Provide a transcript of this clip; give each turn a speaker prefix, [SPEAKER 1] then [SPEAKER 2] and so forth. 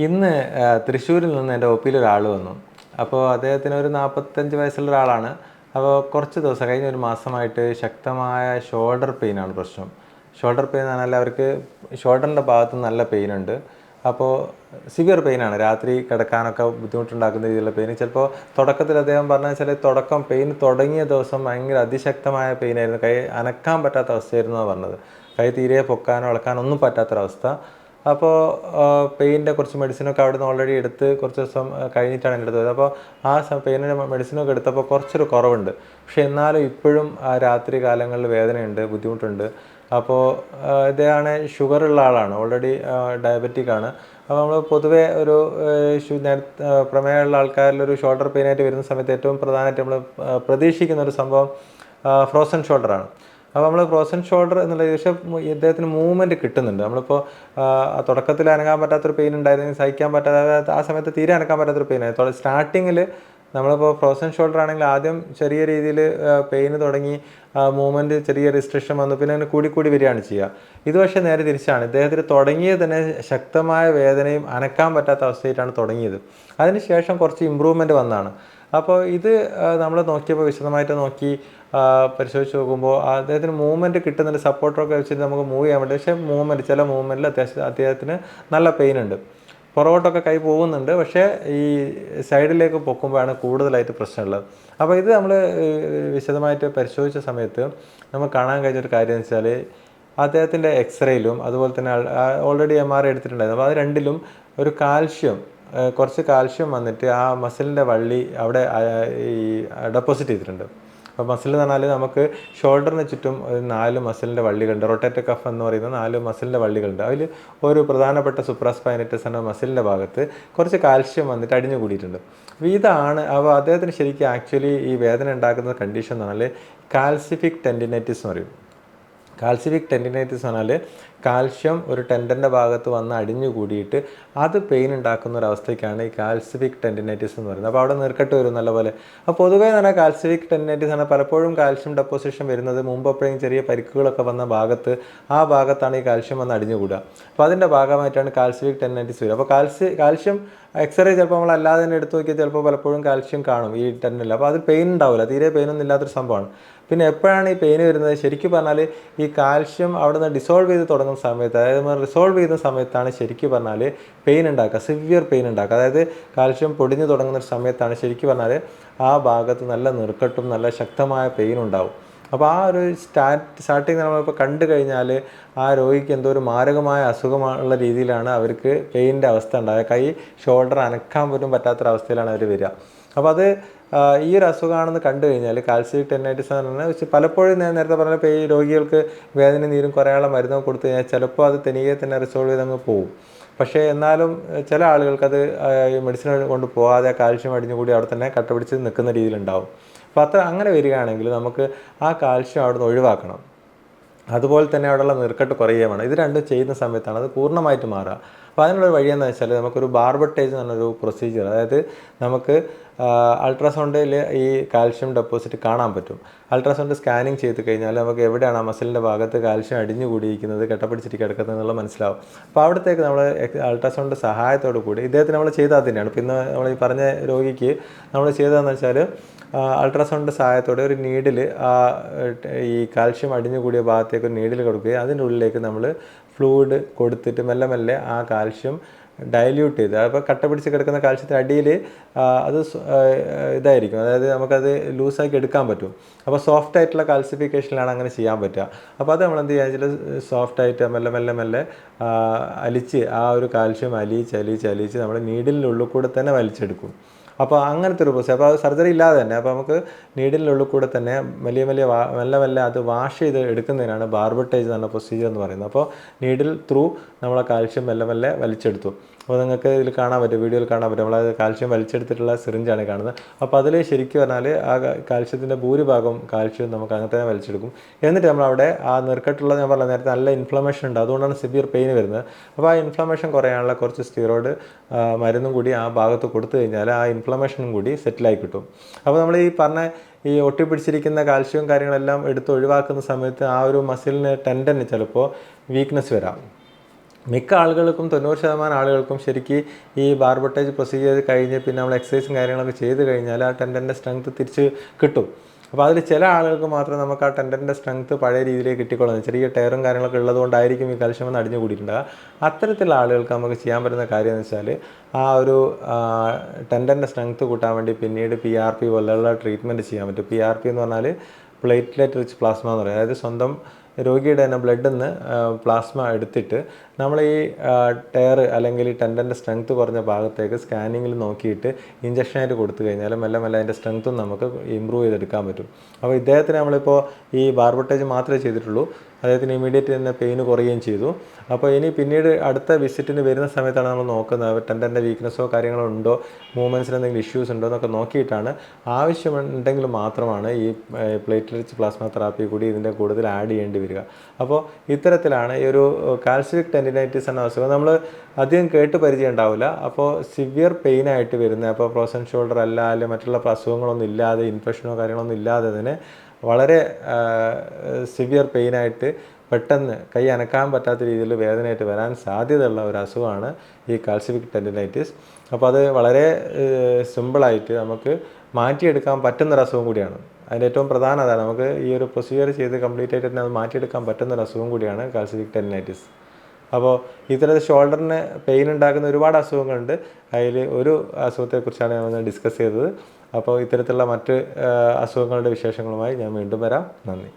[SPEAKER 1] ഇന്ന് തൃശ്ശൂരിൽ നിന്ന് എൻ്റെ ഒ പിയിൽ ഒരാൾ വന്നു. അപ്പോൾ അദ്ദേഹത്തിന് ഒരു 45 വയസ്സുള്ള ഒരാളാണ്. അപ്പോൾ കുറച്ച് ദിവസം കഴിഞ്ഞ ഒരു മാസമായിട്ട് ശക്തമായ ഷോൾഡർ പെയിനാണ് പ്രശ്നം. ഷോൾഡർ പെയിൻ എന്ന് പറഞ്ഞാൽ അവർക്ക് ഷോൾഡറിൻ്റെ ഭാഗത്ത് നല്ല പെയിനുണ്ട്. അപ്പോൾ സിവിയർ പെയിനാണ്, രാത്രി കിടക്കാനൊക്കെ ബുദ്ധിമുട്ടുണ്ടാക്കുന്ന രീതിയിലുള്ള പെയിൻ. ചിലപ്പോൾ തുടക്കത്തിൽ അദ്ദേഹം പറഞ്ഞാൽ തുടക്കം പെയിൻ തുടങ്ങിയ ദിവസം ഭയങ്കര അതിശക്തമായ പെയിനായിരുന്നു, കൈ അനക്കാൻ പറ്റാത്ത അവസ്ഥയായിരുന്നു എന്നാണ് പറഞ്ഞത്. കൈ തീരെ പൊക്കാനോ ഇളക്കാനോ ഒന്നും പറ്റാത്തൊരവസ്ഥ. അപ്പോൾ പെയിൻ്റെ കുറച്ച് മെഡിസിനൊക്കെ അവിടെ നിന്ന് ഓൾറെഡി എടുത്ത് കുറച്ച് ദിവസം കഴിഞ്ഞിട്ടാണ് എൻ്റെ അടുത്ത് പോയത്. അപ്പോൾ ആ പെയിനിൻ്റെ മെഡിസിനൊക്കെ എടുത്തപ്പോൾ കുറച്ചൊരു കുറവുണ്ട്. പക്ഷേ എന്നാലും ഇപ്പോഴും ആ രാത്രി കാലങ്ങളിൽ വേദനയുണ്ട്, ബുദ്ധിമുട്ടുണ്ട്. അപ്പോൾ ഇദ്ദേഹമാണ് ഷുഗറുള്ള ആളാണ്, ഓൾറെഡി ഡയബറ്റിക് ആണ്. അപ്പോൾ നമ്മൾ പൊതുവേ ഒരു പ്രമേയമുള്ള ആൾക്കാരിലൊരു ഷോൾഡർ പെയിനായിട്ട് വരുന്ന സമയത്ത് ഏറ്റവും പ്രധാനമായിട്ട് നമ്മൾ പ്രതീക്ഷിക്കുന്ന ഒരു സംഭവം ഫ്രോസൺ ഷോൾഡറാണ്. അപ്പോൾ നമ്മൾ ഫ്രോസൺ ഷോൾഡർ എന്നുള്ള പക്ഷേ ഇദ്ദേഹത്തിന് മൂവ്മെൻറ്റ് കിട്ടുന്നുണ്ട്. നമ്മളിപ്പോൾ തുടക്കത്തിൽ അനങ്ങാൻ പറ്റാത്തൊരു പെയിൻ ഉണ്ടായിരുന്നെങ്കിൽ സഹിക്കാൻ പറ്റാത്ത ആ സമയത്ത് തീരെ അനക്കാൻ പറ്റാത്തൊരു പെയിനായിരുന്നു. സ്റ്റാർട്ടിങ്ങിൽ നമ്മളിപ്പോൾ ഫ്രോസൺ ഷോൾഡർ ആണെങ്കിൽ ആദ്യം ചെറിയ രീതിയിൽ പെയിന് തുടങ്ങി, മൂവ്മെൻറ്റ് ചെറിയ റിസ്ട്രിക്ഷൻ വന്നു, പിന്നെ അതിന് കൂടി വരികയാണ് ചെയ്യുക. ഇത് പക്ഷേ നേരെ തിരിച്ചാണ്. ഇദ്ദേഹത്തിന് തുടങ്ങിയത് തന്നെ ശക്തമായ വേദനയും അനക്കാൻ പറ്റാത്ത അവസ്ഥയായിട്ടാണ് തുടങ്ങിയത്. അതിനുശേഷം കുറച്ച് ഇമ്പ്രൂവ്മെൻറ്റ് വന്നതാണ്. അപ്പോൾ ഇത് നമ്മൾ നോക്കിയപ്പോൾ വിശദമായിട്ട് നോക്കി പരിശോധിച്ച് നോക്കുമ്പോൾ അദ്ദേഹത്തിന് മൂവ്മെൻറ്റ് കിട്ടുന്നുണ്ട്, സപ്പോർട്ടറൊക്കെ വെച്ചിട്ട് നമുക്ക് മൂവ് ചെയ്യാൻ പറ്റും. പക്ഷേ ചില മൂവ്മെൻറ്റിൽ അദ്ദേഹത്തിന് നല്ല പെയിൻ ഉണ്ട്. പുറകോട്ടൊക്കെ കൈ പോകുന്നുണ്ട്, പക്ഷേ ഈ സൈഡിലേക്ക് പൊക്കുമ്പോഴാണ് കൂടുതലായിട്ട് പ്രശ്നമുള്ളത്. അപ്പോൾ ഇത് നമ്മൾ വിശദമായിട്ട് പരിശോധിച്ച സമയത്ത് നമുക്ക് കാണാൻ കഴിഞ്ഞൊരു കാര്യം എന്ന് വെച്ചാൽ അദ്ദേഹത്തിൻ്റെ എക്സ്റേയിലും അതുപോലെ തന്നെ ഓൾറെഡി MRI എടുത്തിട്ടുണ്ടായിരുന്നു. അപ്പോൾ അത് രണ്ടിലും ഒരു കുറച്ച് കാൽഷ്യം വന്നിട്ട് ആ മസിലിൻ്റെ വള്ളി അവിടെ ഈ ഡെപ്പോസിറ്റ് ചെയ്തിട്ടുണ്ട്. അപ്പോൾ മസിൽ എന്ന് പറഞ്ഞാൽ നമുക്ക് ഷോൾഡറിന് ചുറ്റും 4 മസിലിൻ്റെ വള്ളികളുണ്ട്. റൊട്ടേറ്റർ കഫ് എന്ന് പറയുന്ന 4 മസിലിൻ്റെ വള്ളികളുണ്ട്. അതിൽ ഒരു പ്രധാനപ്പെട്ട സുപ്രാസ്പൈനറ്റസ് എന്ന മസിലിൻ്റെ ഭാഗത്ത് കുറച്ച് കാൽഷ്യം വന്നിട്ട് അടിഞ്ഞു കൂടിയിട്ടുണ്ട്. അപ്പോൾ അദ്ദേഹത്തിന് ശരിക്കും ആക്ച്വലി ഈ വേദന ഉണ്ടാക്കുന്ന കണ്ടീഷൻ എന്ന് പറഞ്ഞാൽ കാൽസിഫിക് ടെൻഡിനൈറ്റിസ് എന്ന് പറയും. കാൽസിഫിക് ടെൻഡിനൈറ്റിസ് എന്ന് പറഞ്ഞാൽ കാൽഷ്യം ഒരു ടെൻഡൻ്റെ ഭാഗത്ത് വന്ന് അടിഞ്ഞു കൂടിയിട്ട് അത് പെയിൻ ഉണ്ടാക്കുന്ന ഒരവസ്ഥയ്ക്കാണ് ഈ കാൽസിഫിക് ടെൻഡിനൈറ്റിസ് എന്ന് പറയുന്നത്. അപ്പോൾ അവിടെ നീർക്കെട്ട് വരും നല്ലപോലെ. അപ്പോൾ പൊതുവേ എന്ന് പറഞ്ഞാൽ കാൽസിഫിക് ടെൻഡിനൈറ്റിസ് ആണ് പലപ്പോഴും കാൽഷ്യം ഡെപ്പോസിഷൻ വരുന്നത് മുമ്പ് എപ്പോഴും ചെറിയ പരിക്കുകളൊക്കെ വന്ന ആ ഭാഗത്താണ് ഈ കാൽഷ്യം വന്ന് അടിഞ്ഞു കൂടുക. അപ്പോൾ അതിൻ്റെ ഭാഗമായിട്ടാണ് കാൽസിഫിക് ടെൻഡിനൈറ്റിസ് വരിക. അപ്പോൾ കാൽഷ്യം എക്സ്റേ ചിലപ്പോൾ നമ്മൾ അല്ലാതെ തന്നെ എടുത്തു നോക്കിയാൽ ചിലപ്പോൾ പലപ്പോഴും കാൽഷ്യം കാണും ഈ ടെൻഡനിൽ. അപ്പോൾ അത് പെയിൻ ഉണ്ടാവില്ല, തീരെ പെയിനൊന്നും ഇല്ലാത്തൊരു സംഭവമാണ്. പിന്നെ എപ്പോഴാണ് ഈ പെയിൻ വരുന്നത്? ശരിക്കും പറഞ്ഞാൽ ഈ കാൽഷ്യം അവിടെ നിന്ന് ഡിസോൾവ് ചെയ്ത് തുടങ്ങുന്ന സമയത്ത്, അതായത് നമ്മൾ റിസോൾവ് ചെയ്യുന്ന സമയത്താണ് ശരിക്കും പറഞ്ഞാൽ പെയിൻ ഉണ്ടാക്കുക, സിവിയർ പെയിൻ ഉണ്ടാക്കുക. അതായത് കാൽഷ്യം പൊടിഞ്ഞു തുടങ്ങുന്ന ഒരു സമയത്താണ് ശരിക്കും പറഞ്ഞാൽ ആ ഭാഗത്ത് നല്ല നീർക്കെട്ടും നല്ല ശക്തമായ പെയിൻ ഉണ്ടാവും. അപ്പോൾ ആ ഒരു സ്റ്റാർട്ടിങ് നമ്മളിപ്പോൾ കണ്ടു കഴിഞ്ഞാൽ ആ രോഗിക്ക് എന്തോ ഒരു മാരകമായ അസുഖമുള്ള രീതിയിലാണ് അവർക്ക് പെയിൻ്റെ അവസ്ഥ ഉണ്ടാകുക. കൈ ഷോൾഡർ അനക്കാൻ പോലും പറ്റാത്തൊരവസ്ഥയിലാണ് അവർ വരിക. അപ്പോൾ അത് ഈ ഒരു അസുഖമാണെന്ന് കണ്ടു കഴിഞ്ഞാൽ കാൽസിഫിക് ടെൻഡിനൈറ്റിസ് എന്ന് പറഞ്ഞാൽ പലപ്പോഴും ഞാൻ നേരത്തെ പറഞ്ഞപ്പോൾ ഈ രോഗികൾക്ക് വേദന നീരും കുറയാനുള്ള മരുന്നൊക്കെ കൊടുത്തു കഴിഞ്ഞാൽ ചിലപ്പോൾ അത് തനിയെ തന്നെ റിസോൾവ് ചെയ്തങ്ങ് പോകും. പക്ഷേ എന്നാലും ചില ആളുകൾക്കത് ഈ മെഡിസിൻ കൊണ്ട് പോകാതെ കാൽഷ്യം അടിഞ്ഞു കൂടി അവിടെ തന്നെ കട്ടപിടിച്ച് നിൽക്കുന്ന രീതിയിലുണ്ടാവും. അപ്പോൾ അങ്ങനെ വരികയാണെങ്കിൽ നമുക്ക് ആ കാൽഷ്യം അവിടെ നിന്ന് ഒഴിവാക്കണം. അതുപോലെ തന്നെ അവിടെയുള്ള നീർക്കെട്ട് കുറയുകയും വേണം. ഇത് രണ്ടും ചെയ്യുന്ന സമയത്താണ് അത് പൂർണ്ണമായിട്ട് മാറുക. അപ്പോൾ അതിനുള്ള വഴിയെന്ന് വെച്ചാൽ നമുക്കൊരു ബാർബട്ടേജ് എന്ന് പറഞ്ഞൊരു പ്രൊസീജിയർ, അതായത് നമുക്ക് അൾട്രാസൗണ്ടിൽ ഈ കാൽഷ്യം ഡെപ്പോസിറ്റ് കാണാൻ പറ്റും. അൾട്രാസൗണ്ട് സ്കാനിങ് ചെയ്ത് കഴിഞ്ഞാൽ നമുക്ക് എവിടെയാണ് ആ മസിലിൻ്റെ ഭാഗത്ത് കാൽഷ്യം അടിഞ്ഞു കൂടിയിരിക്കുന്നത്, കെട്ടപ്പിടിച്ചിട്ട് കിടക്കുന്നത് എന്നുള്ളത് മനസ്സിലാവും. അപ്പോൾ അവിടത്തേക്ക് നമ്മൾ അൾട്രാസൗണ്ട് സഹായത്തോടു കൂടി ഇദ്ദേഹത്തിന് നമ്മൾ ചെയ്താൽ തന്നെയാണ്. പിന്നെ നമ്മൾ ഈ പറഞ്ഞ രോഗിക്ക് നമ്മൾ ചെയ്തതെന്ന് വെച്ചാൽ അൾട്രാസൗണ്ട് സഹായത്തോടെ ഒരു നീഡിൽ ഈ കാൽഷ്യം അടിഞ്ഞു കൂടിയ ഭാഗത്തേക്ക് ഒരു നീഡിൽ കൊടുക്കുകയും അതിൻ്റെ ഉള്ളിലേക്ക് നമ്മൾ ഫ്ലൂയിഡ് കൊടുത്തിട്ട് മെല്ലെ മെല്ലെ ആ കാൽഷ്യം ഡൈല്യൂട്ട് ചെയ്ത്, അപ്പോൾ കട്ട പിടിച്ച് കിടക്കുന്ന കാൽഷ്യത്തിൻ്റെ അടിയിൽ അത് ഇതായിരിക്കും, അതായത് നമുക്കത് ലൂസാക്കി എടുക്കാൻ പറ്റും. അപ്പോൾ സോഫ്റ്റ് ആയിട്ടുള്ള കാൽസിഫിക്കേഷനിലാണ് അങ്ങനെ ചെയ്യാൻ പറ്റുക. അപ്പോൾ അത് നമ്മൾ എന്ത് ചെയ്യുക വെച്ചാൽ സോഫ്റ്റായിട്ട് മെല്ലെ അലിച്ച് ആ ഒരു കാൽഷ്യം അലിച്ച് നമ്മൾ നീഡിലിൻ്റെ ഉള്ളിൽ കൂടെ തന്നെ വലിച്ചെടുക്കും. അപ്പോൾ അങ്ങനത്തെ ഒരു പ്രോസസ്. അപ്പോൾ അത് സർജറി ഇല്ലാതെ തന്നെ അപ്പോൾ നമുക്ക് നീഡിലിനുള്ളിൽ കൂടെ തന്നെ മെല്ലെ അത് വാഷ് ചെയ്ത് എടുക്കുന്നതിനാണ് ബാർബട്ടേജ് എന്ന പ്രൊസീജിയർ എന്ന് പറയുന്നത്. അപ്പോൾ നീഡിൽ ത്രൂ നമ്മളെ കാൽഷ്യം മെല്ലെ വലിച്ചെടുത്തു. അപ്പോൾ നിങ്ങൾക്ക് ഇതിൽ കാണാൻ പറ്റും, വീഡിയോയിൽ കാണാൻ പറ്റും. നമ്മളത് കാൽഷ്യം വലിച്ചെടുത്തിട്ടുള്ള സിറിഞ്ചാണ് കാണുന്നത്. അപ്പോൾ അതിൽ ശരിക്കും പറഞ്ഞാൽ ആ കാൽഷ്യത്തിൻ്റെ ഭൂരിഭാഗം കാൽഷ്യം നമുക്ക് അങ്ങനെ തന്നെ വലിച്ചെടുക്കും. എന്നിട്ട് നമ്മളവിടെ ആ നീർക്കെട്ടുള്ള, ഞാൻ പറഞ്ഞ നേരത്തെ നല്ല ഇൻഫ്ലമേഷൻ ഉണ്ട്, അതുകൊണ്ടാണ് സിവിയർ പെയിൻ വരുന്നത്. അപ്പോൾ ആ ഇൻഫ്ലമേഷൻ കുറയാനുള്ള കുറച്ച് സ്റ്റിറോയിഡ് മരുന്നും കൂടി ആ ഭാഗത്ത് കൊടുത്തു കഴിഞ്ഞാൽ ആ ഇൻഫ്ലമേഷനും കൂടി സെറ്റിലായി കിട്ടും. അപ്പോൾ നമ്മൾ ഈ പറഞ്ഞ ഈ ഒട്ടിപ്പിടിച്ചിരിക്കുന്ന കാൽഷ്യവും കാര്യങ്ങളെല്ലാം എടുത്ത് ഒഴിവാക്കുന്ന സമയത്ത് ആ ഒരു മസിലിന് ടെൻഡന് ചിലപ്പോൾ വീക്ക്നെസ് വരാം. മിക്ക ആളുകൾക്കും 90% ആളുകൾക്കും ശരിക്കും ഈ ബാർബട്ടേജ് പ്രൊസീജിയർ കഴിഞ്ഞ് പിന്നെ നമ്മൾ എക്സസൈസും കാര്യങ്ങളൊക്കെ ചെയ്ത് കഴിഞ്ഞാൽ ആ ടെൻഡൻ്റെ സ്ട്രെങ്ത് തിരിച്ച് കിട്ടും. അപ്പോൾ അതിൽ ചില ആളുകൾക്ക് മാത്രം നമുക്ക് ആ ടെൻഡൻ്റെ സ്ട്രെങ്ത് പഴയ രീതിയിലേക്ക് കിട്ടിക്കൊള്ളുന്നത്, ചെറിയ ടയറും കാര്യങ്ങളൊക്കെ ഉള്ളതുകൊണ്ടായിരിക്കും ഈ കാൽഷ്യം ഒന്ന് അടിഞ്ഞു കൂടിയിട്ടുണ്ടാകുക. അത്തരത്തിലുള്ള ആളുകൾക്ക് നമുക്ക് ചെയ്യാൻ പറ്റുന്ന കാര്യം എന്ന് വെച്ചാൽ ആ ഒരു ടെൻഡൻ്റെ സ്ട്രെങ്ത് കൂട്ടാൻ വേണ്ടി പിന്നീട് PRP പോലെയുള്ള ട്രീറ്റ്മെൻറ്റ് ചെയ്യാൻ പറ്റും. PRP എന്ന് പറഞ്ഞാൽ പ്ലേറ്റ്ലെറ്റ് റിച്ച് പ്ലാസ്മ എന്ന് പറയും. അതായത് സ്വന്തം രോഗിയുടെ തന്നെ ബ്ലഡിൽ നിന്ന് പ്ലാസ്മ എടുത്തിട്ട് നമ്മൾ ഈ ടയർ അല്ലെങ്കിൽ ടെൻഡൻ്റെ സ്ട്രെങ്ത് കുറഞ്ഞ ഭാഗത്തേക്ക് സ്കാനിങ്ങിൽ നോക്കിയിട്ട് ഇഞ്ചക്ഷനായിട്ട് കൊടുത്തു കഴിഞ്ഞാൽ മെല്ലെ മെല്ലെ അതിൻ്റെ സ്ട്രെങ്ത്തും നമുക്ക് ഇമ്പ്രൂവ് ചെയ്തെടുക്കാൻ പറ്റും. അപ്പോൾ ഇദ്ദേഹത്തിന് നമ്മളിപ്പോൾ ഈ ബാർബട്ടേജ് മാത്രമേ ചെയ്തിട്ടുള്ളൂ, അദ്ദേഹത്തിന് ഇമീഡിയറ്റ് തന്നെ പെയിന് കുറയുകയും ചെയ്തു. അപ്പോൾ ഇനി പിന്നീട് അടുത്ത വിസിറ്റിന് വരുന്ന സമയത്താണ് നമ്മൾ നോക്കുന്നത് ടെൻഡൻ്റെ വീക്ക്നെസ്സോ കാര്യങ്ങളോ ഉണ്ടോ, മൂവ്മെൻറ്റ്സിന് എന്തെങ്കിലും ഇഷ്യൂസ് ഉണ്ടോ എന്നൊക്കെ നോക്കിയിട്ടാണ് ആവശ്യമുണ്ടെങ്കിൽ മാത്രമാണ് ഈ പ്ലേറ്റ്ലെറ്റ് റിച്ച് പ്ലാസ്മ തെറാപ്പി കൂടി ഇതിൻ്റെ കൂടുതൽ ആഡ് ചെയ്യേണ്ടി വരിക. അപ്പോൾ ഇത്തരത്തിലാണ് ഈ ഒരു കാൽസിഫിക് ടെൻഡിനൈറ്റിസ് എന്ന അസുഖം നമ്മൾ അധികം കേട്ട് പരിചയം ഉണ്ടാവില്ല. അപ്പോൾ സിവിയർ പെയിനായിട്ട് വരുന്നത്, അപ്പോൾ ഫ്രോസൺ ഷോൾഡർ അല്ല അല്ലെങ്കിൽ മറ്റുള്ള അസുഖങ്ങളൊന്നും ഇല്ലാതെ ഇൻഫെക്ഷനോ കാര്യങ്ങളൊന്നും ഇല്ലാതെ തന്നെ വളരെ സിവിയർ പെയിനായിട്ട് പെട്ടെന്ന് കൈ അനക്കാൻ പറ്റാത്ത രീതിയിൽ വേദനയായിട്ട് വരാൻ സാധ്യതയുള്ള ഒരു അസുഖമാണ് ഈ കാൽസിഫിക് ടെൻഡിനൈറ്റിസ്. അപ്പോൾ അത് വളരെ സിമ്പിളായിട്ട് നമുക്ക് മാറ്റിയെടുക്കാൻ പറ്റുന്നൊരു അസുഖം കൂടിയാണ്. അതിൻ്റെ ഏറ്റവും പ്രധാനം അതാണ്, നമുക്ക് ഈ ഒരു പ്രൊസീജിയർ ചെയ്ത് കംപ്ലീറ്റ് ആയിട്ട് തന്നെ അത് മാറ്റിയെടുക്കാൻ പറ്റുന്നൊരു അസുഖം കൂടിയാണ് കാൽസിഫിക് ടെൻഡിനൈറ്റിസ്. അപ്പോൾ ഇത്തരത്തിൽ ഷോൾഡറിന് പെയിൻ ഉണ്ടാക്കുന്ന ഒരുപാട് അസുഖങ്ങളുണ്ട്. അതിൽ ഒരു അസുഖത്തെക്കുറിച്ചാണ് ഞാൻ ഡിസ്കസ് ചെയ്തത്. അപ്പോൾ ഇത്തരത്തിലുള്ള മറ്റ് അസുഖങ്ങളുടെ വിശേഷങ്ങളുമായി ഞാൻ വീണ്ടും വരാം. നന്ദി.